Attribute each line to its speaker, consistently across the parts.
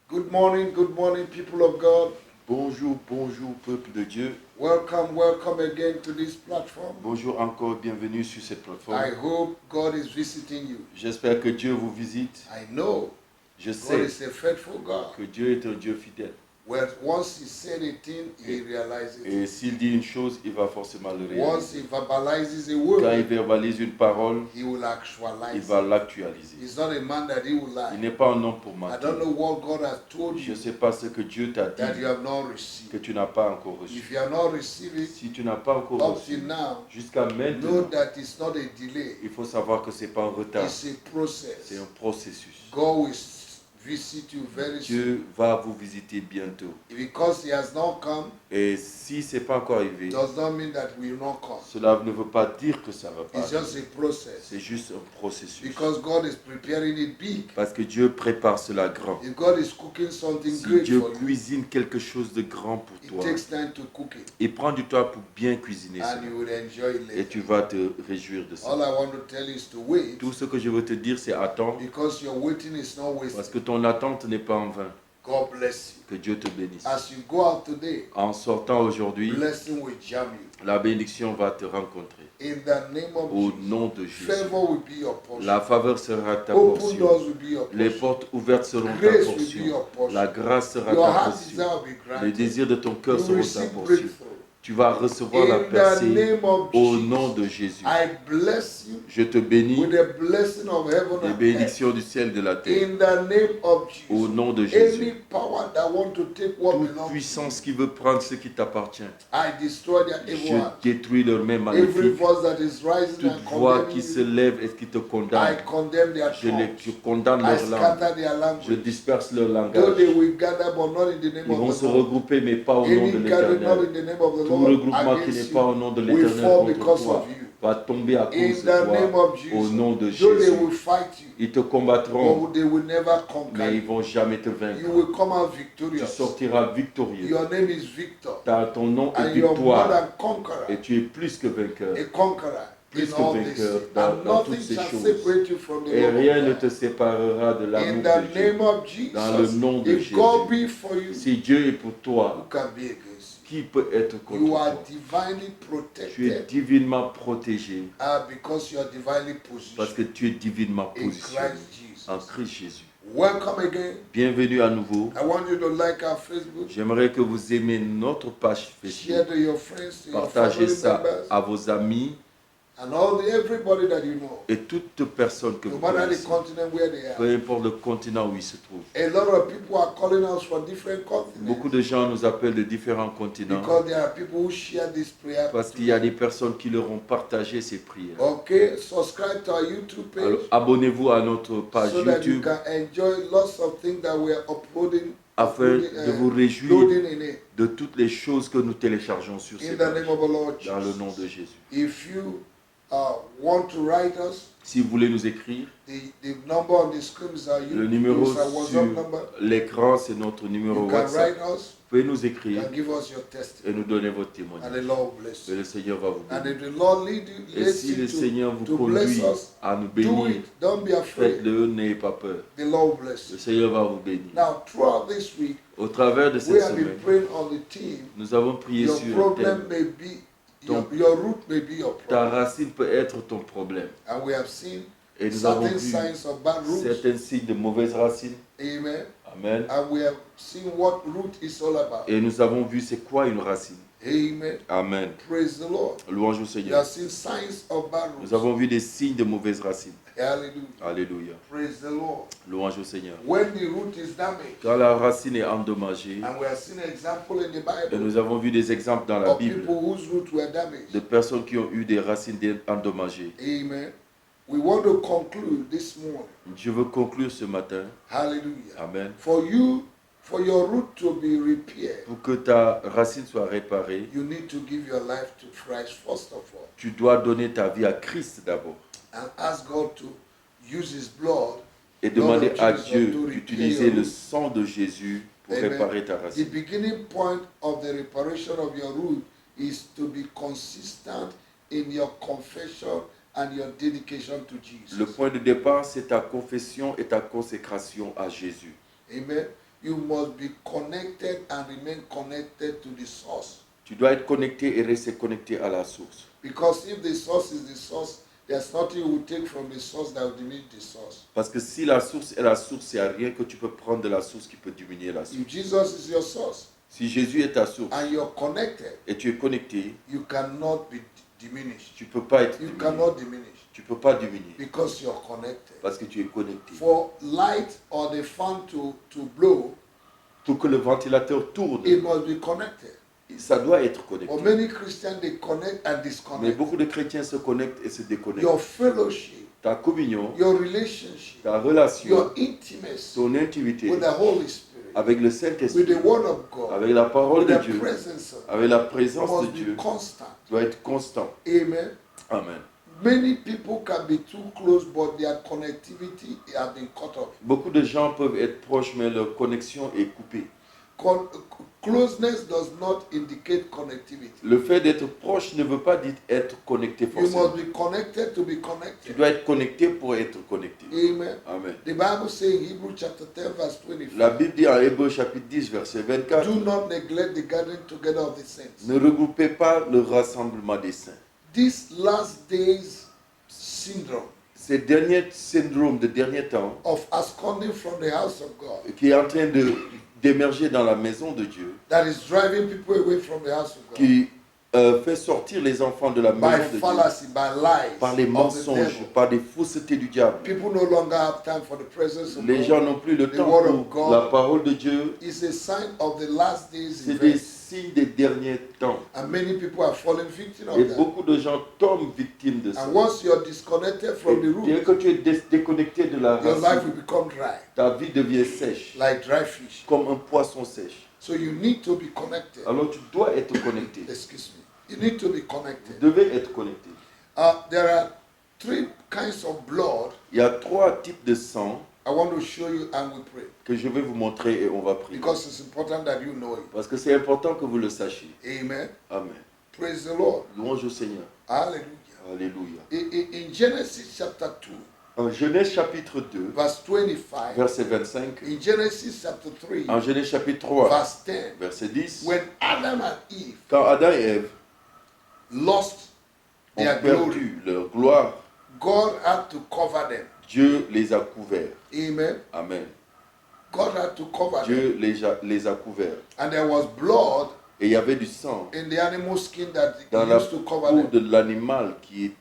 Speaker 1: Good morning, people of God.
Speaker 2: Bonjour, bonjour, peuple de Dieu.
Speaker 1: Welcome again to this platform.
Speaker 2: Bonjour encore, bienvenue sur cette plateforme.
Speaker 1: I hope God is visiting you.
Speaker 2: J'espère que Dieu vous visite.
Speaker 1: I know
Speaker 2: Je
Speaker 1: God
Speaker 2: sais
Speaker 1: is a faithful God.
Speaker 2: que Dieu est un Dieu fidèle.
Speaker 1: Well, once he said a thing, he realizes
Speaker 2: Et
Speaker 1: it.
Speaker 2: s'il dit une chose, il va forcément le
Speaker 1: Once
Speaker 2: réaliser.
Speaker 1: he verbalizes a
Speaker 2: Quand il
Speaker 1: word,
Speaker 2: verbalise une parole,
Speaker 1: he will
Speaker 2: il
Speaker 1: actualize
Speaker 2: va
Speaker 1: it.
Speaker 2: l'actualiser.
Speaker 1: He's not a man that he will
Speaker 2: Il
Speaker 1: lie.
Speaker 2: n'est pas un homme pour
Speaker 1: I
Speaker 2: mentir.
Speaker 1: don't know what God has told
Speaker 2: Je
Speaker 1: you
Speaker 2: ne sais pas ce que Dieu t'a
Speaker 1: that
Speaker 2: dit
Speaker 1: you have not
Speaker 2: que
Speaker 1: received.
Speaker 2: tu n'as pas encore reçu.
Speaker 1: If you have not received it,
Speaker 2: Si tu n'as pas encore
Speaker 1: up
Speaker 2: reçu,
Speaker 1: till now,
Speaker 2: jusqu'à
Speaker 1: know
Speaker 2: maintenant,
Speaker 1: that it's not a delay.
Speaker 2: il faut savoir que ce n'est pas un retard,
Speaker 1: It's a process.
Speaker 2: c'est un processus.
Speaker 1: God will visit you very soon.
Speaker 2: Dieu va vous visiter bientôt.
Speaker 1: Because he has not come,
Speaker 2: Et si ce n'est pas encore arrivé,
Speaker 1: does not mean that we will not come.
Speaker 2: cela ne veut pas dire que ça ne va pas
Speaker 1: It's just
Speaker 2: arriver.
Speaker 1: a process.
Speaker 2: C'est juste un processus.
Speaker 1: Because God is preparing it big.
Speaker 2: Parce que Dieu prépare cela grand.
Speaker 1: If God is cooking something
Speaker 2: Si
Speaker 1: great
Speaker 2: Dieu
Speaker 1: for you,
Speaker 2: cuisine quelque chose de grand pour
Speaker 1: it
Speaker 2: toi,
Speaker 1: takes time to cook it.
Speaker 2: il prend du temps pour bien cuisiner
Speaker 1: And
Speaker 2: cela.
Speaker 1: you will enjoy it
Speaker 2: Et tu
Speaker 1: later.
Speaker 2: vas te réjouir de
Speaker 1: All
Speaker 2: ça.
Speaker 1: I want to tell you is to wait.
Speaker 2: Tout ce que je veux te dire, c'est attends,
Speaker 1: Because your waiting is not
Speaker 2: parce
Speaker 1: wasted.
Speaker 2: que ton attente n'est pas en vain.
Speaker 1: God bless you.
Speaker 2: Que Dieu te bénisse.
Speaker 1: As you go out today,
Speaker 2: En sortant aujourd'hui,
Speaker 1: blessing will jam you.
Speaker 2: la bénédiction va te rencontrer.
Speaker 1: In the name of
Speaker 2: Au
Speaker 1: Jesus,
Speaker 2: nom de Jésus.
Speaker 1: favor will be your portion.
Speaker 2: La faveur sera ta
Speaker 1: Open
Speaker 2: portion.
Speaker 1: doors will be your
Speaker 2: Les
Speaker 1: portion.
Speaker 2: portes ouvertes seront ta
Speaker 1: Grace will be
Speaker 2: portion.
Speaker 1: your portion.
Speaker 2: La grâce sera
Speaker 1: Your
Speaker 2: ta
Speaker 1: heart
Speaker 2: portion.
Speaker 1: desire will be
Speaker 2: Les
Speaker 1: granted.
Speaker 2: désirs de ton cœur
Speaker 1: You
Speaker 2: seront ta
Speaker 1: receive
Speaker 2: portion.
Speaker 1: breakthrough.
Speaker 2: Tu vas recevoir la
Speaker 1: In the
Speaker 2: percée
Speaker 1: name of
Speaker 2: au
Speaker 1: Jesus,
Speaker 2: nom de Jésus.
Speaker 1: I bless you
Speaker 2: Je te bénis
Speaker 1: with the blessing of heaven
Speaker 2: des
Speaker 1: and earth.
Speaker 2: bénédictions du ciel et de la terre.
Speaker 1: In the name of
Speaker 2: Au
Speaker 1: Jesus,
Speaker 2: nom de
Speaker 1: any
Speaker 2: Jésus.
Speaker 1: power that want to take what
Speaker 2: Toute
Speaker 1: belongs to
Speaker 2: puissance qui veut prendre ce qui t'appartient,
Speaker 1: you, I destroy their evil
Speaker 2: je
Speaker 1: heart.
Speaker 2: détruis leurs mains
Speaker 1: Every
Speaker 2: maléfiques.
Speaker 1: voice that is rising
Speaker 2: Toute
Speaker 1: and
Speaker 2: voix
Speaker 1: condemning
Speaker 2: qui se
Speaker 1: you,
Speaker 2: lève et qui te
Speaker 1: I
Speaker 2: condamne,
Speaker 1: condemn their
Speaker 2: je
Speaker 1: tongues.
Speaker 2: condamne
Speaker 1: I
Speaker 2: leur langue.
Speaker 1: scatter their
Speaker 2: Je
Speaker 1: language.
Speaker 2: disperse leur
Speaker 1: Though
Speaker 2: langage.
Speaker 1: they will gather, but not in the name
Speaker 2: Ils vont
Speaker 1: of
Speaker 2: se
Speaker 1: the Lord.
Speaker 2: regrouper, mais pas au nom de
Speaker 1: Any gathering not
Speaker 2: l'Éternel.
Speaker 1: in the name of the
Speaker 2: Tout
Speaker 1: Lord
Speaker 2: regroupement qui n'est
Speaker 1: against
Speaker 2: pas au
Speaker 1: you
Speaker 2: nom de
Speaker 1: will
Speaker 2: l'Éternel
Speaker 1: fall
Speaker 2: contre
Speaker 1: because
Speaker 2: toi
Speaker 1: of you.
Speaker 2: va tomber à
Speaker 1: In
Speaker 2: cause
Speaker 1: the
Speaker 2: de
Speaker 1: name
Speaker 2: toi.
Speaker 1: of
Speaker 2: Au
Speaker 1: Jesus,
Speaker 2: nom de
Speaker 1: though they will
Speaker 2: Jésus.
Speaker 1: fight you,
Speaker 2: Ils te combattront,
Speaker 1: but they will never conquer
Speaker 2: mais ils
Speaker 1: you.
Speaker 2: vont jamais te
Speaker 1: You
Speaker 2: vaincre.
Speaker 1: will come out
Speaker 2: Tu
Speaker 1: victorious.
Speaker 2: sortiras victorieux.
Speaker 1: Your name is Victor,
Speaker 2: Ton nom est
Speaker 1: and you're more
Speaker 2: victoire
Speaker 1: than
Speaker 2: et
Speaker 1: conqueror,
Speaker 2: tu es plus que vainqueur.
Speaker 1: a conqueror
Speaker 2: Plus
Speaker 1: in
Speaker 2: que
Speaker 1: all
Speaker 2: vainqueur
Speaker 1: this.
Speaker 2: dans
Speaker 1: And
Speaker 2: toutes
Speaker 1: nothing
Speaker 2: ces
Speaker 1: shall
Speaker 2: choses.
Speaker 1: separate you from the
Speaker 2: Et
Speaker 1: love
Speaker 2: rien ne
Speaker 1: of
Speaker 2: te
Speaker 1: God.
Speaker 2: séparera de
Speaker 1: In
Speaker 2: l'amour
Speaker 1: the
Speaker 2: de Dieu.
Speaker 1: name of
Speaker 2: Dans le
Speaker 1: Jesus,
Speaker 2: nom de
Speaker 1: if
Speaker 2: Jésus.
Speaker 1: God be for you,
Speaker 2: Si Dieu est pour
Speaker 1: who
Speaker 2: toi,
Speaker 1: can be against
Speaker 2: qui peut être
Speaker 1: you?
Speaker 2: contre
Speaker 1: You are
Speaker 2: toi?
Speaker 1: divinely
Speaker 2: Tu es
Speaker 1: protected
Speaker 2: divinement protégé
Speaker 1: because you are divinely
Speaker 2: parce que
Speaker 1: positioned
Speaker 2: tu es divinement
Speaker 1: in
Speaker 2: positionné
Speaker 1: Christ
Speaker 2: en
Speaker 1: Jesus.
Speaker 2: Christ Jésus.
Speaker 1: Welcome again.
Speaker 2: Bienvenue à nouveau.
Speaker 1: I want you to like our Facebook,
Speaker 2: J'aimerais que vous aimiez notre page
Speaker 1: share
Speaker 2: Facebook.
Speaker 1: to your friends, to your
Speaker 2: Partagez
Speaker 1: family
Speaker 2: ça
Speaker 1: members,
Speaker 2: à vos amis
Speaker 1: and everybody that you know,
Speaker 2: et toute personne que
Speaker 1: no
Speaker 2: vous
Speaker 1: matter the
Speaker 2: connaissez.
Speaker 1: continent where they are.
Speaker 2: Peu importe le continent où ils se trouvent.
Speaker 1: A lot of people are calling us from different continents
Speaker 2: Beaucoup de gens nous appellent de différents continents
Speaker 1: because there are people who share this prayer.
Speaker 2: parce qu'il y a des personnes qui leur ont partagé ces prières.
Speaker 1: Okay, subscribe to our YouTube page
Speaker 2: Alors, abonnez-vous à notre page
Speaker 1: so that you
Speaker 2: YouTube
Speaker 1: can enjoy lots of things that we are uploading,
Speaker 2: afin de vous réjouir
Speaker 1: loading in it.
Speaker 2: de toutes les choses que nous téléchargeons sur
Speaker 1: In
Speaker 2: ces
Speaker 1: the
Speaker 2: pages.
Speaker 1: name of the Lord
Speaker 2: Dans le
Speaker 1: Jesus.
Speaker 2: nom de Jésus.
Speaker 1: If you want to write us,
Speaker 2: Si vous voulez nous écrire,
Speaker 1: the number on the screen is our
Speaker 2: le numéro
Speaker 1: is our WhatsApp number.
Speaker 2: sur l'écran, c'est notre numéro
Speaker 1: You can
Speaker 2: WhatsApp.
Speaker 1: write us,
Speaker 2: Vous pouvez nous
Speaker 1: you
Speaker 2: écrire
Speaker 1: can give us your
Speaker 2: et
Speaker 1: testimony,
Speaker 2: nous donner votre
Speaker 1: and
Speaker 2: témoignage.
Speaker 1: the Lord will bless
Speaker 2: Et
Speaker 1: you.
Speaker 2: le Seigneur va vous
Speaker 1: And
Speaker 2: bénir.
Speaker 1: if the Lord lead you,
Speaker 2: Et
Speaker 1: leads
Speaker 2: si le
Speaker 1: you
Speaker 2: Seigneur vous
Speaker 1: to bless
Speaker 2: conduit
Speaker 1: us,
Speaker 2: à nous
Speaker 1: do
Speaker 2: bénir,
Speaker 1: it. Don't be afraid.
Speaker 2: faites-le, n'ayez pas peur.
Speaker 1: The Lord will bless
Speaker 2: Le
Speaker 1: you.
Speaker 2: Seigneur va vous bénir.
Speaker 1: Now, throughout this week,
Speaker 2: Au travers de
Speaker 1: we
Speaker 2: cette
Speaker 1: have been
Speaker 2: semaine,
Speaker 1: praying on the theme.
Speaker 2: nous avons prié
Speaker 1: Your
Speaker 2: sur le
Speaker 1: problem
Speaker 2: thème.
Speaker 1: may be,
Speaker 2: Donc,
Speaker 1: your root may be your
Speaker 2: Ta
Speaker 1: problem.
Speaker 2: racine peut être ton problème.
Speaker 1: And we have seen
Speaker 2: Et nous avons
Speaker 1: certain
Speaker 2: vu
Speaker 1: signs of bad roots.
Speaker 2: certains signes de mauvaises racines.
Speaker 1: Amen.
Speaker 2: Amen.
Speaker 1: And we have seen what root is all about.
Speaker 2: Et nous avons vu c'est quoi une racine.
Speaker 1: Amen.
Speaker 2: Amen.
Speaker 1: Praise the Lord.
Speaker 2: Louange au
Speaker 1: We
Speaker 2: Seigneur.
Speaker 1: have seen signs of bad roots.
Speaker 2: Nous avons vu des signes de mauvaises racines.
Speaker 1: Hallelujah.
Speaker 2: Alléluia.
Speaker 1: Praise the Lord.
Speaker 2: Louange au Seigneur.
Speaker 1: When the root is damaged,
Speaker 2: Quand la racine est endommagée,
Speaker 1: and we have seen an example in the
Speaker 2: et
Speaker 1: Bible
Speaker 2: nous avons vu des exemples dans la
Speaker 1: of
Speaker 2: Bible
Speaker 1: people whose roots were damaged.
Speaker 2: de personnes qui ont eu des racines endommagées.
Speaker 1: Amen. We want to conclude this morning.
Speaker 2: Je veux conclure ce matin.
Speaker 1: Hallelujah.
Speaker 2: Amen.
Speaker 1: For your root to be repaired,
Speaker 2: Pour que ta racine soit réparée,
Speaker 1: you need to give your life to Christ first of all,
Speaker 2: tu dois donner ta vie à Christ d'abord
Speaker 1: and ask God to use His blood.
Speaker 2: et demander à
Speaker 1: Jesus,
Speaker 2: Dieu
Speaker 1: to repair
Speaker 2: d'utiliser
Speaker 1: your
Speaker 2: le
Speaker 1: root.
Speaker 2: sang de Jésus pour
Speaker 1: Amen.
Speaker 2: réparer ta
Speaker 1: The
Speaker 2: racine.
Speaker 1: beginning point of the reparation of your root is to be consistent in your confession and your dedication to Jesus.
Speaker 2: Le point de départ, c'est ta confession et ta consécration à Jésus.
Speaker 1: Amen. you must be connected and remain connected to the source.
Speaker 2: Tu dois être connecté et rester connecté à la source.
Speaker 1: Because if the source is the source, there's nothing you will take from the source that will diminish the source.
Speaker 2: Parce que si la source est la source, il n'y a rien que tu peux prendre de la source qui peut diminuer la source.
Speaker 1: If Jesus is your source
Speaker 2: Si Jésus est ta source
Speaker 1: and you're connected,
Speaker 2: et tu es connecté,
Speaker 1: you cannot be diminished.
Speaker 2: tu ne peux pas être
Speaker 1: You
Speaker 2: diminué.
Speaker 1: cannot diminish
Speaker 2: Tu ne peux pas diminuer
Speaker 1: because you're connected.
Speaker 2: parce que tu es connecté.
Speaker 1: For light or the fan to blow,
Speaker 2: Pour que le ventilateur tourne,
Speaker 1: it must be connected.
Speaker 2: ça doit être
Speaker 1: For
Speaker 2: connecté.
Speaker 1: many Christians, they connect and
Speaker 2: Mais
Speaker 1: disconnect.
Speaker 2: beaucoup de chrétiens se connectent et se déconnectent.
Speaker 1: Your fellowship,
Speaker 2: Ta communion,
Speaker 1: your relationship,
Speaker 2: ta relation,
Speaker 1: your intimacy
Speaker 2: ton intimité
Speaker 1: with the Holy Spirit,
Speaker 2: avec le
Speaker 1: with
Speaker 2: Saint-Esprit,
Speaker 1: the Word of God,
Speaker 2: avec la parole
Speaker 1: with
Speaker 2: de
Speaker 1: the
Speaker 2: Dieu,
Speaker 1: presence of
Speaker 2: avec la
Speaker 1: God,
Speaker 2: présence de
Speaker 1: must
Speaker 2: Dieu,
Speaker 1: be constant.
Speaker 2: doit être constant.
Speaker 1: Amen.
Speaker 2: Amen.
Speaker 1: Many people can be too close, but their connectivity has been cut off.
Speaker 2: Beaucoup de gens peuvent être proches, mais leur connexion est coupée.
Speaker 1: Closeness does not indicate connectivity.
Speaker 2: Le fait d'être proche ne veut pas dire être connecté
Speaker 1: You
Speaker 2: forcément.
Speaker 1: must be connected to be
Speaker 2: Tu
Speaker 1: connected.
Speaker 2: dois être connecté pour être connecté.
Speaker 1: Amen.
Speaker 2: Amen.
Speaker 1: The Bible says in Hebrews chapter 10 verse 25,
Speaker 2: La Bible dit en Hébreux chapitre 10, verset 24,
Speaker 1: do not neglect the gathering together of the saints.
Speaker 2: ne regroupez pas le rassemblement des saints.
Speaker 1: This last days syndrome
Speaker 2: Ces derniers syndromes de dernier temps
Speaker 1: of absconding from the house of God
Speaker 2: qui est en train d'émerger dans la maison de Dieu,
Speaker 1: that is driving people away from the house of God
Speaker 2: qui fait sortir les enfants de la
Speaker 1: by
Speaker 2: maison de Dieu
Speaker 1: fallacy, by lies
Speaker 2: par les
Speaker 1: of the
Speaker 2: mensonges,
Speaker 1: devil.
Speaker 2: par des faussetés du diable.
Speaker 1: People no longer have time for the presence of
Speaker 2: Les gens
Speaker 1: God.
Speaker 2: n'ont plus le
Speaker 1: The
Speaker 2: temps
Speaker 1: word of
Speaker 2: pour
Speaker 1: God
Speaker 2: la parole de Dieu.
Speaker 1: It's a sign of the last days
Speaker 2: C'est des
Speaker 1: events.
Speaker 2: signes des derniers temps.
Speaker 1: And many people are falling victim
Speaker 2: Et
Speaker 1: of that.
Speaker 2: beaucoup de gens tombent victimes de ça.
Speaker 1: And once you're disconnected from the
Speaker 2: Et dès
Speaker 1: root,
Speaker 2: que tu es déconnecté de la
Speaker 1: your life
Speaker 2: racine,
Speaker 1: will become dry,
Speaker 2: ta vie devient sèche,
Speaker 1: like dry fish.
Speaker 2: comme un poisson sèche.
Speaker 1: So you need to be connected.
Speaker 2: Alors tu dois être connecté.
Speaker 1: Excuse me. You need to be
Speaker 2: Vous
Speaker 1: connected.
Speaker 2: devez être connecté.
Speaker 1: There are three kinds of blood
Speaker 2: Il y a 3 types de sang
Speaker 1: I want to show you and we pray.
Speaker 2: que je vais vous montrer et on va prier.
Speaker 1: Because it's important that you know it.
Speaker 2: Parce que c'est important que vous le sachiez.
Speaker 1: Amen.
Speaker 2: Amen.
Speaker 1: Praise the Lord.
Speaker 2: Louange au Seigneur.
Speaker 1: Hallelujah.
Speaker 2: Alléluia.
Speaker 1: In Genesis chapter 2,
Speaker 2: En Genèse chapitre 2,
Speaker 1: verse 25,
Speaker 2: verset 25.
Speaker 1: in Genesis chapter 3,
Speaker 2: En Genèse chapitre 3,
Speaker 1: verse 10,
Speaker 2: verset 10.
Speaker 1: when Adam and Eve
Speaker 2: Quand Adam et Ève
Speaker 1: lost
Speaker 2: ont
Speaker 1: their glory,
Speaker 2: perdu leur gloire,
Speaker 1: God had to cover them.
Speaker 2: Dieu les a couverts.
Speaker 1: Amen.
Speaker 2: Amen.
Speaker 1: God had to cover them.
Speaker 2: Dieu les a couverts.
Speaker 1: And there was blood
Speaker 2: Et il y avait du sang
Speaker 1: in the animal skin that
Speaker 2: dans
Speaker 1: he
Speaker 2: la
Speaker 1: used to cover
Speaker 2: peau
Speaker 1: them.
Speaker 2: de l'animal qu'il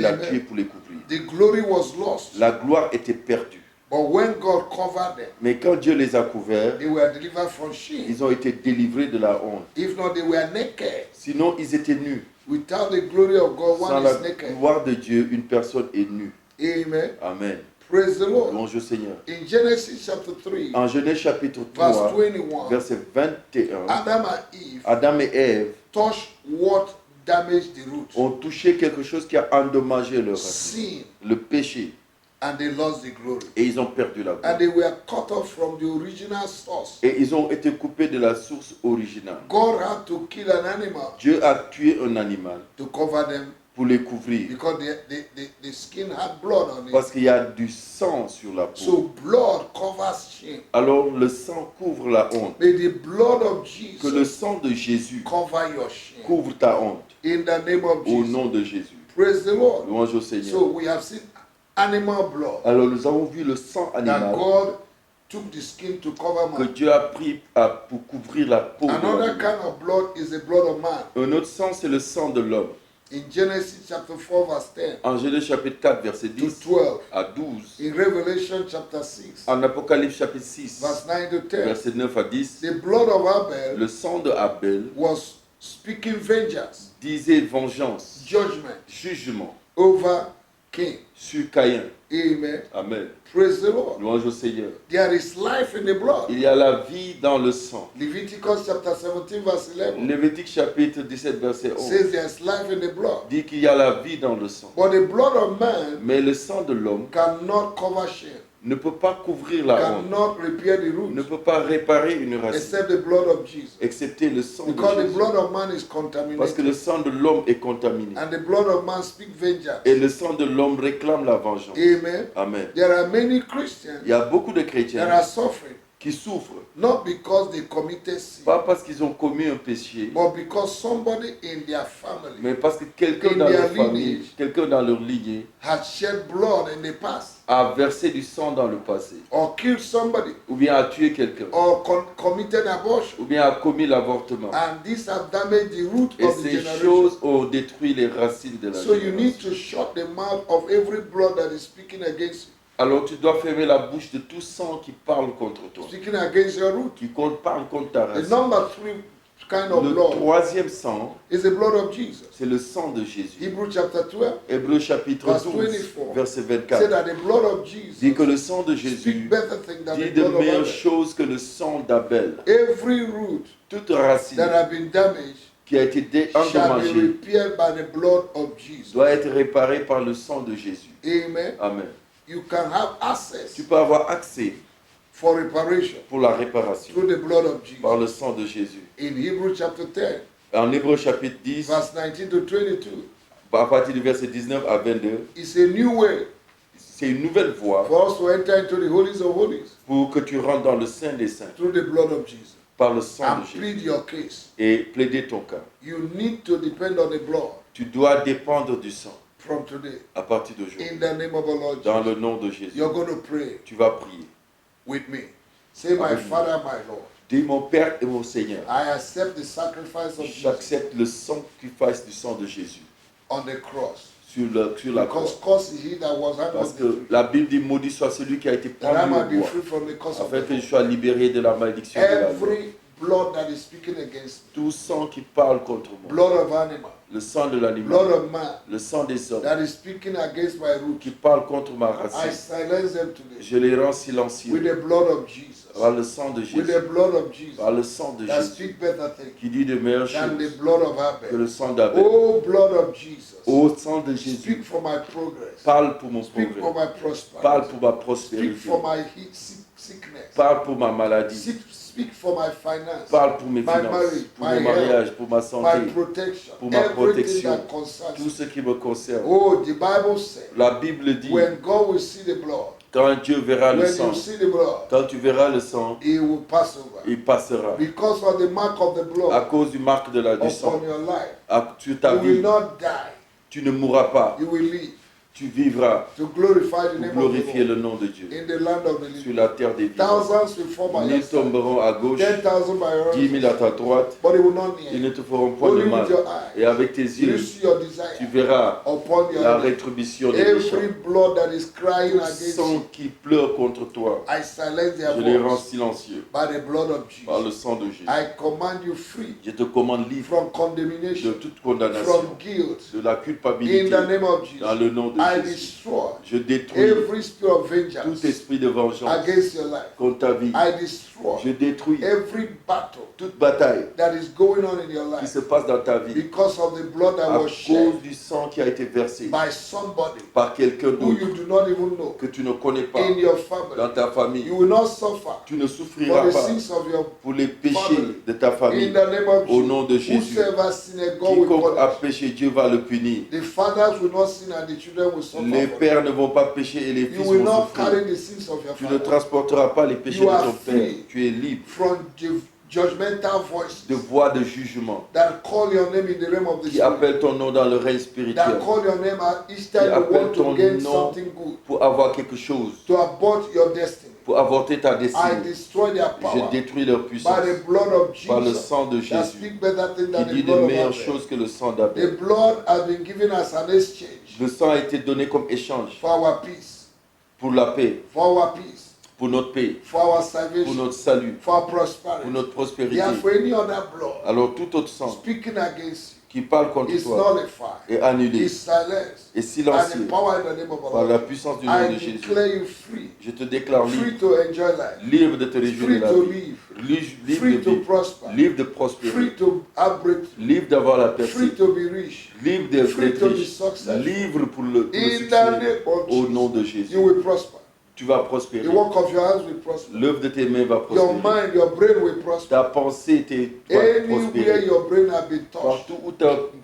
Speaker 2: a
Speaker 1: Amen.
Speaker 2: tué pour les couvrir.
Speaker 1: The glory was lost.
Speaker 2: La gloire était perdue.
Speaker 1: But when God covered them,
Speaker 2: Mais quand Dieu les a couverts,
Speaker 1: they were delivered from shame.
Speaker 2: ils ont été délivrés de la honte.
Speaker 1: If not, they were naked.
Speaker 2: Sinon, ils étaient nus.
Speaker 1: Without the glory of God,
Speaker 2: Sans
Speaker 1: one
Speaker 2: la
Speaker 1: is naked.
Speaker 2: gloire de Dieu, une personne est nue.
Speaker 1: Amen.
Speaker 2: Amen.
Speaker 1: Praise the Lord.
Speaker 2: Louange au Seigneur.
Speaker 1: In Genesis chapter 3,
Speaker 2: En Genèse chapitre
Speaker 1: verse
Speaker 2: 3,
Speaker 1: 21,
Speaker 2: verset 21,
Speaker 1: Adam and Eve
Speaker 2: Adam et Ève
Speaker 1: touched what damaged the root,
Speaker 2: ont touché quelque chose qui a endommagé leur racine,
Speaker 1: sin,
Speaker 2: le péché,
Speaker 1: and they lost the glory.
Speaker 2: et ils ont perdu la
Speaker 1: And
Speaker 2: gloire.
Speaker 1: they were cut off from the original source.
Speaker 2: Et ils ont été coupés de la source originale.
Speaker 1: God had to kill an animal
Speaker 2: Dieu a tué un animal
Speaker 1: to cover them
Speaker 2: pour les couvrir,
Speaker 1: because the skin had blood on it.
Speaker 2: parce qu'il y a du sang sur la peau.
Speaker 1: So blood covers shame.
Speaker 2: Alors le sang couvre la honte.
Speaker 1: May the blood of
Speaker 2: Que le
Speaker 1: Jesus
Speaker 2: sang de Jésus
Speaker 1: cover your shame.
Speaker 2: couvre ta honte
Speaker 1: In the name of
Speaker 2: au
Speaker 1: Jesus.
Speaker 2: nom de Jésus.
Speaker 1: Praise the Lord.
Speaker 2: Louange au Seigneur.
Speaker 1: So we have seen animal blood.
Speaker 2: Alors nous avons vu le sang
Speaker 1: That
Speaker 2: animal
Speaker 1: God took the skin to cover
Speaker 2: que
Speaker 1: man.
Speaker 2: Dieu a pris pour couvrir la peau de
Speaker 1: Another
Speaker 2: l'animal.
Speaker 1: kind of blood is the blood of man.
Speaker 2: Un autre sang, c'est le sang de l'homme.
Speaker 1: In Genesis chapter 4 verse 10
Speaker 2: En Genèse chapitre 4, verset
Speaker 1: to
Speaker 2: 10
Speaker 1: 12.
Speaker 2: à 12.
Speaker 1: In Revelation chapter 6
Speaker 2: En Apocalypse chapitre 6,
Speaker 1: verse 9 to 10.
Speaker 2: verset 9 à 10.
Speaker 1: The blood of Abel
Speaker 2: Le sang de Abel
Speaker 1: was speaking vengeance,
Speaker 2: disait vengeance,
Speaker 1: judgment
Speaker 2: jugement
Speaker 1: over Cain.
Speaker 2: sur Caïn.
Speaker 1: Amen.
Speaker 2: Amen.
Speaker 1: Praise the Lord.
Speaker 2: Louange au Seigneur.
Speaker 1: There is life in the blood.
Speaker 2: Il y a la vie dans le sang.
Speaker 1: Leviticus chapter 17 verse 11
Speaker 2: Lévitique chapitre 17, verset 11
Speaker 1: says there's life in the blood.
Speaker 2: dit qu'il y a la vie dans le sang.
Speaker 1: But the blood of man
Speaker 2: Mais le sang de l'homme
Speaker 1: cannot cover shame,
Speaker 2: ne peut pas couvrir la honte,
Speaker 1: cannot repair the
Speaker 2: ne
Speaker 1: root,
Speaker 2: peut pas réparer une racine,
Speaker 1: except the blood of Jesus.
Speaker 2: excepté le sang de
Speaker 1: Because the
Speaker 2: Jésus.
Speaker 1: blood of man is
Speaker 2: Parce que
Speaker 1: contaminated.
Speaker 2: le sang de l'homme est contaminé.
Speaker 1: And the blood of man speaks vengeance.
Speaker 2: Et le sang de l'homme réclame la vengeance.
Speaker 1: Amen.
Speaker 2: Amen.
Speaker 1: There are many Christians
Speaker 2: Il y a beaucoup de
Speaker 1: that
Speaker 2: chrétiens
Speaker 1: are suffering
Speaker 2: qui souffrent.
Speaker 1: Not because they committed sin,
Speaker 2: Pas parce qu'ils ont commis un péché,
Speaker 1: but because somebody in their family
Speaker 2: mais parce que quelqu'un
Speaker 1: In
Speaker 2: dans
Speaker 1: their
Speaker 2: leur famille,
Speaker 1: lineage.
Speaker 2: quelqu'un dans leur lignée
Speaker 1: had shed blood in the past,
Speaker 2: a versé du sang dans le passé,
Speaker 1: or killed somebody,
Speaker 2: ou bien a tué quelqu'un,
Speaker 1: or committed abortion.
Speaker 2: ou bien a commis l'avortement.
Speaker 1: And these have damaged the root
Speaker 2: Et
Speaker 1: of the
Speaker 2: ces
Speaker 1: generation.
Speaker 2: choses ont détruit les racines de la
Speaker 1: So you need
Speaker 2: génération.
Speaker 1: to shut the mouth of every blood that is speaking against you,
Speaker 2: Alors tu dois fermer la bouche de tout sang qui parle contre toi,
Speaker 1: speaking against your root.
Speaker 2: qui parle contre ta
Speaker 1: The
Speaker 2: racine.
Speaker 1: number 3 kind of
Speaker 2: Le
Speaker 1: blood
Speaker 2: troisième sang,
Speaker 1: is the blood of Jesus.
Speaker 2: c'est le sang de Jésus.
Speaker 1: Hebrews chapter 12
Speaker 2: Hébreux chapitre
Speaker 1: Verse
Speaker 2: 12,
Speaker 1: 24.
Speaker 2: verset
Speaker 1: said
Speaker 2: 24,
Speaker 1: that the blood of
Speaker 2: dit que
Speaker 1: Jesus
Speaker 2: le sang de
Speaker 1: speaks
Speaker 2: Jésus
Speaker 1: better things than
Speaker 2: dit
Speaker 1: the
Speaker 2: de
Speaker 1: blood of
Speaker 2: meilleures
Speaker 1: Abel.
Speaker 2: choses que le sang d'Abel.
Speaker 1: Every root
Speaker 2: Toute racine
Speaker 1: that have been damaged
Speaker 2: qui a été
Speaker 1: shall be
Speaker 2: endommagée
Speaker 1: repaired by the blood of Jesus.
Speaker 2: doit être réparée par le sang de Jésus.
Speaker 1: Amen.
Speaker 2: Amen.
Speaker 1: You can have access
Speaker 2: Tu peux avoir accès
Speaker 1: for reparation
Speaker 2: pour la réparation
Speaker 1: through the blood of
Speaker 2: par
Speaker 1: Jesus.
Speaker 2: le sang de Jésus.
Speaker 1: In Hebrews chapter 10,
Speaker 2: En Hébreux chapitre 10,
Speaker 1: verse 19 to 22,
Speaker 2: à partir du verset 19 à 22,
Speaker 1: it's a new way
Speaker 2: c'est une nouvelle voie
Speaker 1: for us to enter into the holies of holies
Speaker 2: pour que tu rentres dans le Saint des Saints
Speaker 1: through the blood of Jesus
Speaker 2: par le sang
Speaker 1: and
Speaker 2: de Jésus
Speaker 1: plead your case.
Speaker 2: et plaider ton cas.
Speaker 1: You need to depend on the blood
Speaker 2: Tu dois dépendre du sang
Speaker 1: from today.
Speaker 2: à partir d'aujourd'hui.
Speaker 1: In the name of our Lord
Speaker 2: Dans
Speaker 1: Jesus,
Speaker 2: le nom de Jésus,
Speaker 1: you're going to pray
Speaker 2: tu vas prier.
Speaker 1: with me. Say, my
Speaker 2: Amen.
Speaker 1: Father, my Lord,
Speaker 2: Dis mon Père et mon Seigneur,
Speaker 1: I accept the sacrifice of Jesus
Speaker 2: j'accepte le sacrifice du sang de Jésus
Speaker 1: on the cross.
Speaker 2: sur la croix.
Speaker 1: Because cursed is he that was hanged
Speaker 2: Parce
Speaker 1: on the
Speaker 2: que
Speaker 1: tree,
Speaker 2: la Bible dit maudit soit celui qui a été
Speaker 1: that I
Speaker 2: pendu
Speaker 1: might
Speaker 2: au
Speaker 1: be
Speaker 2: bois,
Speaker 1: free from the curse of
Speaker 2: afin
Speaker 1: the
Speaker 2: que je
Speaker 1: law.
Speaker 2: sois libéré de la malédiction de la loi.
Speaker 1: Every blood that is speaking against me,
Speaker 2: Tout sang qui parle contre moi,
Speaker 1: blood of animal,
Speaker 2: le sang de
Speaker 1: blood
Speaker 2: l'animal,
Speaker 1: of man,
Speaker 2: le sang des hommes
Speaker 1: that is speaking against my root,
Speaker 2: qui parle contre ma
Speaker 1: I
Speaker 2: racine,
Speaker 1: silence them today
Speaker 2: je les rends
Speaker 1: with
Speaker 2: silencieux
Speaker 1: the blood of Jesus.
Speaker 2: par le sang de
Speaker 1: With
Speaker 2: Jésus,
Speaker 1: the blood of Jesus
Speaker 2: par le sang de
Speaker 1: that
Speaker 2: Jésus,
Speaker 1: speak better things
Speaker 2: qui dit de meilleures
Speaker 1: than the
Speaker 2: choses
Speaker 1: blood of
Speaker 2: que
Speaker 1: Abel.
Speaker 2: le sang d'Abel.
Speaker 1: Oh, blood of Jesus,
Speaker 2: Ô sang de Jésus,
Speaker 1: speak for my progress,
Speaker 2: parle pour mon
Speaker 1: speak for
Speaker 2: progrès,
Speaker 1: my prosperity,
Speaker 2: parle pour ma
Speaker 1: speak
Speaker 2: prospérité,
Speaker 1: for my sickness,
Speaker 2: parle pour ma maladie,
Speaker 1: speak for my finance,
Speaker 2: parle pour mes
Speaker 1: my
Speaker 2: finances,
Speaker 1: marriage,
Speaker 2: pour
Speaker 1: my
Speaker 2: mon mariage, pour ma
Speaker 1: my
Speaker 2: santé,
Speaker 1: protection,
Speaker 2: pour ma
Speaker 1: everything
Speaker 2: protection,
Speaker 1: that concerns
Speaker 2: tout
Speaker 1: me.
Speaker 2: ce qui me concerne.
Speaker 1: Oh, the Bible says,
Speaker 2: La Bible dit,
Speaker 1: when God will see the blood,
Speaker 2: quand Dieu verra le
Speaker 1: when
Speaker 2: sang,
Speaker 1: you see the blood,
Speaker 2: quand tu verras le sang,
Speaker 1: He will pass over.
Speaker 2: il passera.
Speaker 1: Because of the mark of the
Speaker 2: À
Speaker 1: blood
Speaker 2: cause du marque du sang,
Speaker 1: upon your life,
Speaker 2: sur ta
Speaker 1: you will
Speaker 2: vie,
Speaker 1: not die,
Speaker 2: tu ne mourras pas,
Speaker 1: you will live
Speaker 2: tu vivras
Speaker 1: to glorify the
Speaker 2: pour
Speaker 1: name of the
Speaker 2: glorifier
Speaker 1: Lord
Speaker 2: le nom de Dieu
Speaker 1: in the land of the
Speaker 2: sur
Speaker 1: living.
Speaker 2: la terre des vivants.
Speaker 1: Thousands will fall by your
Speaker 2: 1000
Speaker 1: side,
Speaker 2: tomberont à gauche,
Speaker 1: 10,000 by your
Speaker 2: 10 000 à
Speaker 1: right,
Speaker 2: ta droite,
Speaker 1: but it will not near
Speaker 2: ils
Speaker 1: you.
Speaker 2: ne te feront point de
Speaker 1: Only
Speaker 2: mal.
Speaker 1: with your eyes
Speaker 2: Et avec tes
Speaker 1: you
Speaker 2: yeux,
Speaker 1: see your
Speaker 2: tu
Speaker 1: desire
Speaker 2: verras
Speaker 1: upon your
Speaker 2: la
Speaker 1: enemy.
Speaker 2: rétribution des méchants.
Speaker 1: Every blood that is crying
Speaker 2: Tout
Speaker 1: against
Speaker 2: sang
Speaker 1: you,
Speaker 2: qui pleure contre toi,
Speaker 1: I silence their
Speaker 2: je les rends
Speaker 1: voice
Speaker 2: silencieux
Speaker 1: by the blood of
Speaker 2: par le
Speaker 1: Jesus.
Speaker 2: sang de Jésus.
Speaker 1: I command you free
Speaker 2: Je te commande libre
Speaker 1: from
Speaker 2: de
Speaker 1: condemnation,
Speaker 2: toute condamnation,
Speaker 1: from guilt.
Speaker 2: de la
Speaker 1: In
Speaker 2: culpabilité,
Speaker 1: the name of
Speaker 2: dans
Speaker 1: Jesus,
Speaker 2: le nom de
Speaker 1: I
Speaker 2: Jésus.
Speaker 1: destroy
Speaker 2: Je détruis
Speaker 1: every spirit of
Speaker 2: tout
Speaker 1: vengeance
Speaker 2: esprit de vengeance
Speaker 1: against your life.
Speaker 2: contre ta vie.
Speaker 1: I destroy
Speaker 2: Je détruis
Speaker 1: every battle
Speaker 2: toute bataille
Speaker 1: that is going on in your
Speaker 2: qui
Speaker 1: life
Speaker 2: se passe dans ta vie
Speaker 1: because of the blood that
Speaker 2: à
Speaker 1: was
Speaker 2: cause
Speaker 1: shed
Speaker 2: du sang qui a été versé
Speaker 1: by somebody
Speaker 2: par quelqu'un
Speaker 1: who
Speaker 2: d'autre
Speaker 1: you do not even know
Speaker 2: que tu ne connais pas
Speaker 1: in your
Speaker 2: dans
Speaker 1: family.
Speaker 2: ta famille.
Speaker 1: You will not suffer
Speaker 2: Tu ne
Speaker 1: for
Speaker 2: souffriras
Speaker 1: the
Speaker 2: pas
Speaker 1: sins of your
Speaker 2: pour les péchés
Speaker 1: family.
Speaker 2: de ta
Speaker 1: in
Speaker 2: famille.
Speaker 1: the name of
Speaker 2: Au nom de
Speaker 1: Jesus.
Speaker 2: Jésus.
Speaker 1: Whosoever sinned, God will
Speaker 2: Quiconque a
Speaker 1: punish.
Speaker 2: péché, Dieu va le punir.
Speaker 1: The fathers will not sin and the children will suffer.
Speaker 2: Les
Speaker 1: for it.
Speaker 2: pères ne vont pas pécher et les
Speaker 1: You
Speaker 2: fils
Speaker 1: will
Speaker 2: vont
Speaker 1: not
Speaker 2: souffrir.
Speaker 1: carry the sins of your
Speaker 2: Tu ne
Speaker 1: father
Speaker 2: transporteras pas les péchés
Speaker 1: You
Speaker 2: de
Speaker 1: are
Speaker 2: ton père.
Speaker 1: free.
Speaker 2: Tu es libre
Speaker 1: from the judgmental voices
Speaker 2: de voix de jugement
Speaker 1: that call your name in the realm of the
Speaker 2: qui
Speaker 1: spirit.
Speaker 2: appellent ton nom dans le règne
Speaker 1: That
Speaker 2: spirituel
Speaker 1: call your name at each
Speaker 2: Qui
Speaker 1: time you
Speaker 2: appelle
Speaker 1: want
Speaker 2: ton
Speaker 1: to gain
Speaker 2: nom.
Speaker 1: something good,
Speaker 2: pour avoir quelque chose,
Speaker 1: to abort your destiny.
Speaker 2: pour avorter ta
Speaker 1: I
Speaker 2: destinée.
Speaker 1: destroy their
Speaker 2: Je
Speaker 1: power
Speaker 2: détruis leur
Speaker 1: by
Speaker 2: puissance
Speaker 1: the blood of
Speaker 2: par le
Speaker 1: Jesus
Speaker 2: sang de
Speaker 1: that
Speaker 2: Jésus
Speaker 1: speak better things
Speaker 2: qui
Speaker 1: than the
Speaker 2: dit de
Speaker 1: blood of
Speaker 2: meilleures
Speaker 1: Abel.
Speaker 2: choses que le sang
Speaker 1: The
Speaker 2: d'Abel.
Speaker 1: blood has been given as an exchange
Speaker 2: Le sang a été donné comme échange
Speaker 1: for our peace,
Speaker 2: pour la paix,
Speaker 1: for our peace,
Speaker 2: pour notre paix,
Speaker 1: for our
Speaker 2: pour
Speaker 1: salvation,
Speaker 2: notre salut,
Speaker 1: for our
Speaker 2: pour
Speaker 1: prosperity.
Speaker 2: notre prospérité.
Speaker 1: Therefore, any other blood
Speaker 2: Alors tout autre sang
Speaker 1: speaking against
Speaker 2: qui parle
Speaker 1: you
Speaker 2: contre
Speaker 1: is
Speaker 2: toi
Speaker 1: nullified,
Speaker 2: est annulé,
Speaker 1: is silenced,
Speaker 2: est
Speaker 1: and
Speaker 2: silencieux
Speaker 1: empowered in the name of
Speaker 2: par
Speaker 1: our
Speaker 2: la
Speaker 1: Lord.
Speaker 2: puissance du nom
Speaker 1: I
Speaker 2: de Jésus.
Speaker 1: declare you free,
Speaker 2: Je te déclare
Speaker 1: free
Speaker 2: libre,
Speaker 1: to enjoy life,
Speaker 2: libre de te réjouir de
Speaker 1: free
Speaker 2: la
Speaker 1: to
Speaker 2: vie,
Speaker 1: live,
Speaker 2: libre
Speaker 1: free
Speaker 2: de
Speaker 1: to
Speaker 2: vivre,
Speaker 1: prosper,
Speaker 2: libre de
Speaker 1: free
Speaker 2: prospérer,
Speaker 1: to have breakthrough,
Speaker 2: libre d'avoir la
Speaker 1: free
Speaker 2: percée,
Speaker 1: to be rich.
Speaker 2: libre d'être
Speaker 1: free to be
Speaker 2: riche,
Speaker 1: successful.
Speaker 2: libre pour le
Speaker 1: In the
Speaker 2: succès.
Speaker 1: name of
Speaker 2: Au nom
Speaker 1: Jesus,
Speaker 2: de Jésus,
Speaker 1: you will prosper.
Speaker 2: tu vas prospérer.
Speaker 1: The work of your hands will prosper.
Speaker 2: L'œuvre de tes mains va
Speaker 1: Your
Speaker 2: prospérer.
Speaker 1: mind, your brain will prosper.
Speaker 2: Ta pensée va
Speaker 1: Anywhere
Speaker 2: prospérer.
Speaker 1: your brain has been touched,
Speaker 2: Partout où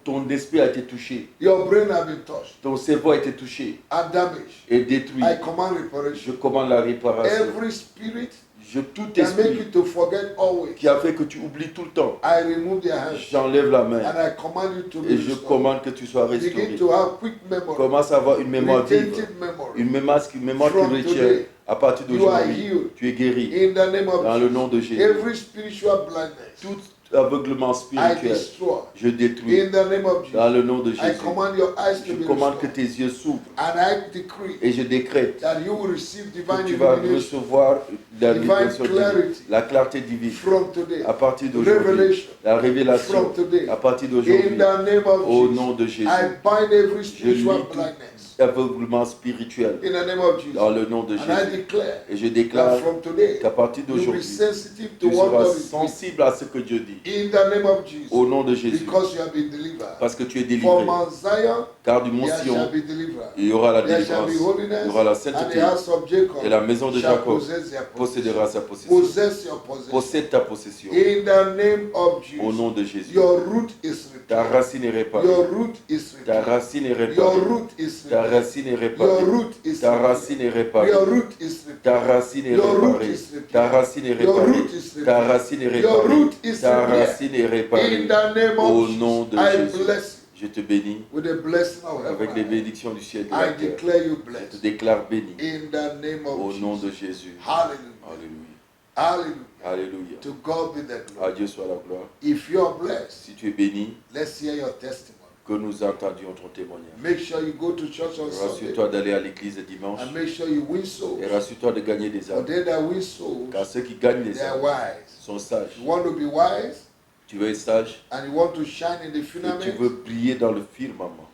Speaker 2: ton esprit a été touché,
Speaker 1: your brain has been touched
Speaker 2: ton cerveau a été touché
Speaker 1: and damaged.
Speaker 2: et détruit.
Speaker 1: I command
Speaker 2: Je
Speaker 1: reparation.
Speaker 2: commande la réparation.
Speaker 1: Every spirit
Speaker 2: tout
Speaker 1: can make
Speaker 2: esprit
Speaker 1: you to forget always.
Speaker 2: qui a fait que tu oublies tout le temps,
Speaker 1: I remove their hands
Speaker 2: j'enlève la
Speaker 1: and
Speaker 2: main
Speaker 1: I command you to be
Speaker 2: et je
Speaker 1: restored.
Speaker 2: commande que tu sois
Speaker 1: Begin
Speaker 2: restauré.
Speaker 1: to have quick memory,
Speaker 2: Commence à avoir une mémoire vive,
Speaker 1: retentive memory.
Speaker 2: une mémoire qui
Speaker 1: From
Speaker 2: retient.
Speaker 1: today,
Speaker 2: À partir
Speaker 1: you are
Speaker 2: d'aujourd'hui,
Speaker 1: healed.
Speaker 2: tu es guéri
Speaker 1: In the name of
Speaker 2: dans le nom de
Speaker 1: Jesus.
Speaker 2: Jésus.
Speaker 1: Every spiritual blindness,
Speaker 2: Tout aveuglement
Speaker 1: I
Speaker 2: spirituel,
Speaker 1: destroy.
Speaker 2: je détruis
Speaker 1: In the name of
Speaker 2: dans
Speaker 1: Jesus.
Speaker 2: le nom de
Speaker 1: I
Speaker 2: Jésus.
Speaker 1: command your eyes to
Speaker 2: Je
Speaker 1: be
Speaker 2: commande que
Speaker 1: restored.
Speaker 2: tes yeux s'ouvrent
Speaker 1: And I decree
Speaker 2: et je décrète
Speaker 1: that you will receive
Speaker 2: que
Speaker 1: divine
Speaker 2: tu vas
Speaker 1: illumination
Speaker 2: recevoir la
Speaker 1: divine
Speaker 2: illumination divine,
Speaker 1: clarity
Speaker 2: la clarté divine
Speaker 1: from today.
Speaker 2: à partir d'aujourd'hui,
Speaker 1: Revelation
Speaker 2: la révélation
Speaker 1: from today.
Speaker 2: à partir
Speaker 1: In
Speaker 2: d'aujourd'hui,
Speaker 1: the name of
Speaker 2: au
Speaker 1: Jesus.
Speaker 2: nom de Jésus.
Speaker 1: I bind every
Speaker 2: Je
Speaker 1: spiritual
Speaker 2: lis tout
Speaker 1: blindness.
Speaker 2: aveuglement spirituel
Speaker 1: In the name of Jesus.
Speaker 2: dans le nom de
Speaker 1: And I
Speaker 2: Jésus.
Speaker 1: declare
Speaker 2: Et je
Speaker 1: that
Speaker 2: déclare
Speaker 1: from today,
Speaker 2: qu'à partir
Speaker 1: you'll be
Speaker 2: d'aujourd'hui,
Speaker 1: sensitive to
Speaker 2: tu
Speaker 1: what
Speaker 2: seras
Speaker 1: God is doing.
Speaker 2: sensible à ce que Dieu dit.
Speaker 1: In the name of Jesus.
Speaker 2: Au nom de Jésus.
Speaker 1: Because you have been delivered.
Speaker 2: Parce que tu es
Speaker 1: For
Speaker 2: délivré.
Speaker 1: Mount Zion,
Speaker 2: Car du mont
Speaker 1: there
Speaker 2: Sion,
Speaker 1: shall be deliverance.
Speaker 2: il y aura la
Speaker 1: There shall
Speaker 2: délivrance.
Speaker 1: be
Speaker 2: Il
Speaker 1: holiness.
Speaker 2: y aura la
Speaker 1: And
Speaker 2: sainteté.
Speaker 1: the house of Jacob
Speaker 2: Et la maison de
Speaker 1: shall
Speaker 2: Jacob
Speaker 1: possess their
Speaker 2: possédera sa possession.
Speaker 1: Possess your possession.
Speaker 2: Possède ta possession.
Speaker 1: In the name of
Speaker 2: Au nom
Speaker 1: Jesus.
Speaker 2: de Jésus.
Speaker 1: Your root is
Speaker 2: Ta
Speaker 1: repaired.
Speaker 2: racine est réparée.
Speaker 1: Your root is
Speaker 2: Ta
Speaker 1: repaired.
Speaker 2: racine est
Speaker 1: Your
Speaker 2: réparée.
Speaker 1: root is
Speaker 2: Ta
Speaker 1: repaired.
Speaker 2: racine est
Speaker 1: Your
Speaker 2: réparée.
Speaker 1: root is
Speaker 2: Ta
Speaker 1: repaired.
Speaker 2: racine est réparée.
Speaker 1: Your root is
Speaker 2: Ta
Speaker 1: repaired.
Speaker 2: racine est
Speaker 1: Your root
Speaker 2: réparée.
Speaker 1: is repaired.
Speaker 2: Ta racine est
Speaker 1: Your
Speaker 2: réparée.
Speaker 1: root is
Speaker 2: Ta
Speaker 1: repaired.
Speaker 2: racine est
Speaker 1: Your
Speaker 2: réparée.
Speaker 1: root is
Speaker 2: Ta
Speaker 1: repaired.
Speaker 2: racine est réparée.
Speaker 1: In the name
Speaker 2: Au
Speaker 1: of
Speaker 2: nom
Speaker 1: Jesus,
Speaker 2: de
Speaker 1: I
Speaker 2: Jésus.
Speaker 1: bless
Speaker 2: Je te bénis
Speaker 1: you with the blessing of
Speaker 2: avec les
Speaker 1: heaven.
Speaker 2: bénédictions du ciel et de la
Speaker 1: I
Speaker 2: terre.
Speaker 1: declare you
Speaker 2: Je te
Speaker 1: blessed.
Speaker 2: déclare béni.
Speaker 1: In the name
Speaker 2: Au
Speaker 1: of
Speaker 2: nom de
Speaker 1: Jesus.
Speaker 2: Jésus.
Speaker 1: Hallelujah.
Speaker 2: Alléluia.
Speaker 1: Hallelujah.
Speaker 2: Alléluia.
Speaker 1: To God be the
Speaker 2: À
Speaker 1: glory.
Speaker 2: Dieu soit la gloire.
Speaker 1: If you are blessed,
Speaker 2: Si tu es béni,
Speaker 1: let's hear your testimony.
Speaker 2: que nous entendions ton témoignage.
Speaker 1: Make sure you go to church on Sunday
Speaker 2: Rassure-toi d'aller à l'église le dimanche
Speaker 1: and make sure you win souls.
Speaker 2: et rassure-toi de gagner des
Speaker 1: For
Speaker 2: âmes.
Speaker 1: they that win souls,
Speaker 2: Car ceux qui gagnent les
Speaker 1: they are
Speaker 2: âmes
Speaker 1: wise.
Speaker 2: sont sages.
Speaker 1: You want to be wise
Speaker 2: Tu veux être sage
Speaker 1: and you want to shine in the
Speaker 2: et tu
Speaker 1: firmament,
Speaker 2: veux briller dans le firmament.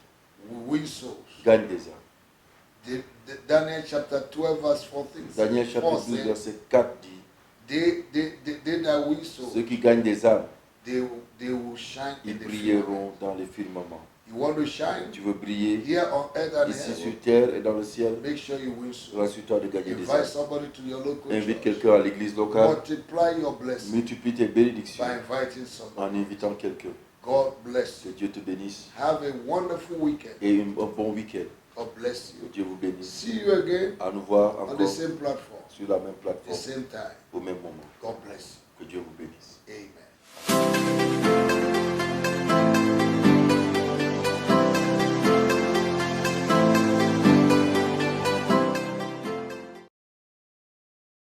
Speaker 1: win souls.
Speaker 2: Gagne des âmes.
Speaker 1: Daniel chapter 12 verse 14.
Speaker 2: Daniel chapitre 12 verset 4 dit,
Speaker 1: They that win souls,
Speaker 2: ceux qui gagnent des âmes,
Speaker 1: they will shine
Speaker 2: ils
Speaker 1: in the firmament.
Speaker 2: brilleront dans les firmaments.
Speaker 1: You want to shine
Speaker 2: Tu veux briller
Speaker 1: here on earth and
Speaker 2: ici sur
Speaker 1: heaven,
Speaker 2: terre et dans le ciel,
Speaker 1: make sure you win souls.
Speaker 2: rassure-toi de gagner des
Speaker 1: Invite
Speaker 2: âmes.
Speaker 1: somebody to your local
Speaker 2: Invite
Speaker 1: church.
Speaker 2: quelqu'un à l'église locale,
Speaker 1: Multiply your blessing
Speaker 2: multiplie tes bénédictions
Speaker 1: by inviting somebody.
Speaker 2: en invitant quelqu'un.
Speaker 1: God bless
Speaker 2: Que
Speaker 1: you.
Speaker 2: Dieu te bénisse
Speaker 1: Have a wonderful weekend.
Speaker 2: et un bon week-end.
Speaker 1: God bless
Speaker 2: Que
Speaker 1: you.
Speaker 2: Dieu vous bénisse.
Speaker 1: See you again
Speaker 2: À nous voir
Speaker 1: on the
Speaker 2: encore
Speaker 1: same platform,
Speaker 2: sur la même
Speaker 1: the
Speaker 2: plateforme
Speaker 1: same time.
Speaker 2: au même moment.
Speaker 1: God bless you.
Speaker 2: Que Dieu vous bénisse.